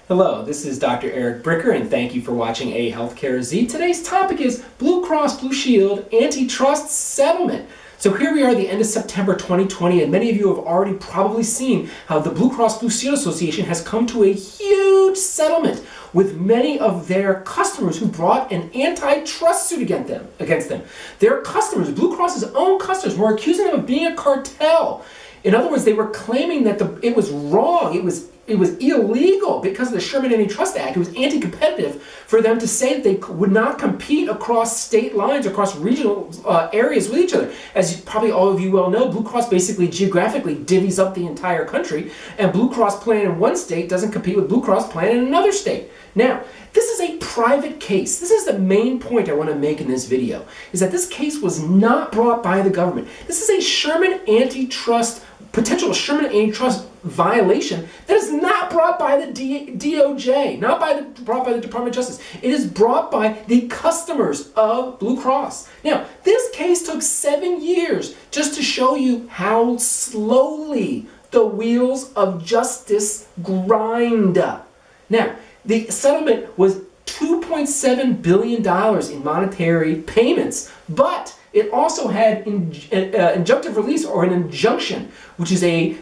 Hello, this is Dr. Eric Bricker, and thank you for watching AHealthcareZ. Today's topic is Blue Cross Blue Shield Antitrust Settlement. So here we are at the end of September 2020, and many of you have already probably seen how the Blue Cross Blue Shield Association has come to a huge settlement with many of their customers who brought an antitrust suit against them. Their customers, Blue Cross's own customers, were accusing them of being a cartel. In other words, they were claiming that it was wrong, it was illegal because of the Sherman Antitrust Act. It was anti-competitive for them to say that they would not compete across state lines, across regional areas with each other. As probably all of you well know, Blue Cross basically geographically divvies up the entire country, and Blue Cross plan in one state doesn't compete with Blue Cross plan in another state. Now, this is a private case. This is the main point I want to make in this video, is that this case was not brought by the government. This is a potential Sherman antitrust violation that is not brought by the DOJ, not brought by the Department of Justice. It is brought by the customers of Blue Cross. Now, this case took 7 years just to show you how slowly the wheels of justice grind. Now, the settlement was $2.7 billion in monetary payments, but it also had injunctive release, or an injunction, which is a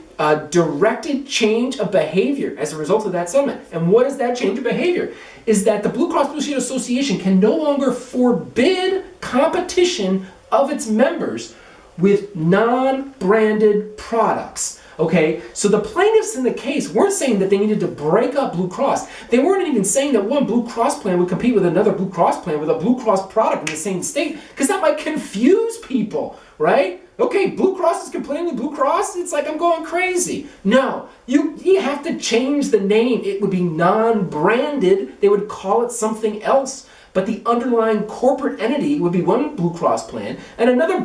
directed change of behavior as a result of that settlement. And what is that change of behavior? Is that the Blue Cross Blue Shield Association can no longer forbid competition of its members with non-branded products. Okay, so the plaintiffs in the case weren't saying that they needed to break up Blue Cross. They weren't even saying that one Blue Cross plan would compete with another Blue Cross plan with a Blue Cross product in the same state, because that might confuse people, right? Okay, Blue Cross is complaining with Blue Cross. It's like I'm going crazy. No, you have to change the name. It would be non-branded. They would call it something else. But the underlying corporate entity would be one Blue Cross plan, and another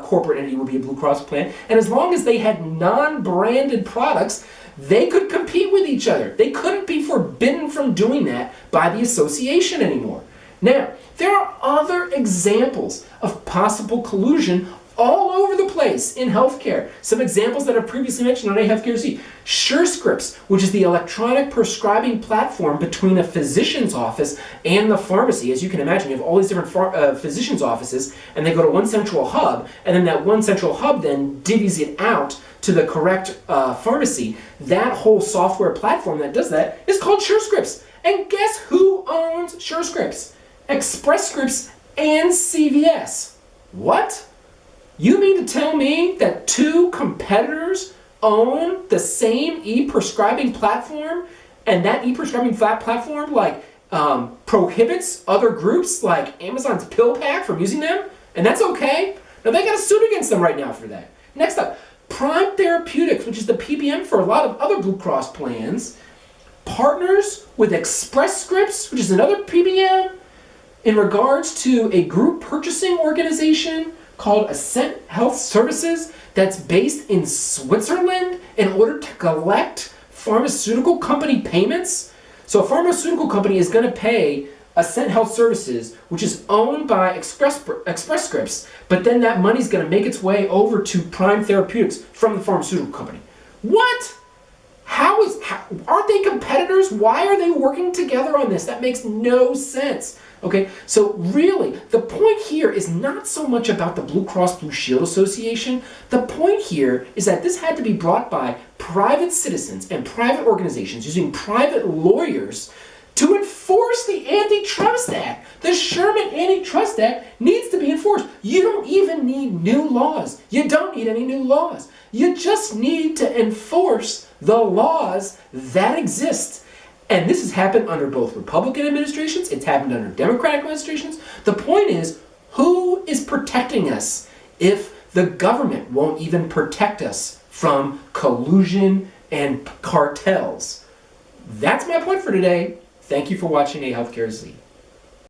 corporate entity would be a Blue Cross plan. And as long as they had non-branded products, they could compete with each other. They couldn't be forbidden from doing that by the association anymore. Now, there are other examples of possible collusion all over the place in healthcare. Some examples that I've previously mentioned on AHealthcareZ. SureScripts, which is the electronic prescribing platform between a physician's office and the pharmacy. As you can imagine, you have all these different physician's offices, and they go to one central hub, and then that one central hub then divvies it out to the correct pharmacy. That whole software platform that does that is called SureScripts. And guess who owns SureScripts? Express Scripts and CVS. What? You mean to tell me that two competitors own the same e-prescribing platform, and that e-prescribing platform prohibits other groups like Amazon's PillPack from using them? And that's okay? Now they got a suit against them right now for that. Next up, Prime Therapeutics, which is the PBM for a lot of other Blue Cross plans, partners with Express Scripts, which is another PBM, in regards to a group purchasing organization called Ascent Health Services that's based in Switzerland in order to collect pharmaceutical company payments. So a pharmaceutical company is going to pay Ascent Health Services, which is owned by Express Scripts, but then that money's going to make its way over to Prime Therapeutics from the pharmaceutical company. What? Aren't they competitors? Why are they working together on this? That makes no sense. Okay, so really, the point here is not so much about the Blue Cross Blue Shield Association. The point here is that this had to be brought by private citizens and private organizations using private lawyers to enforce the Antitrust Act. The Sherman Antitrust Act needs to be enforced. You don't even need new laws. You don't need any new laws. You just need to enforce the laws that exist. And this has happened under both Republican administrations. It's happened under Democratic administrations. The point is, who is protecting us if the government won't even protect us from collusion and cartels? That's my point for today. Thank you for watching AHealthcareZ.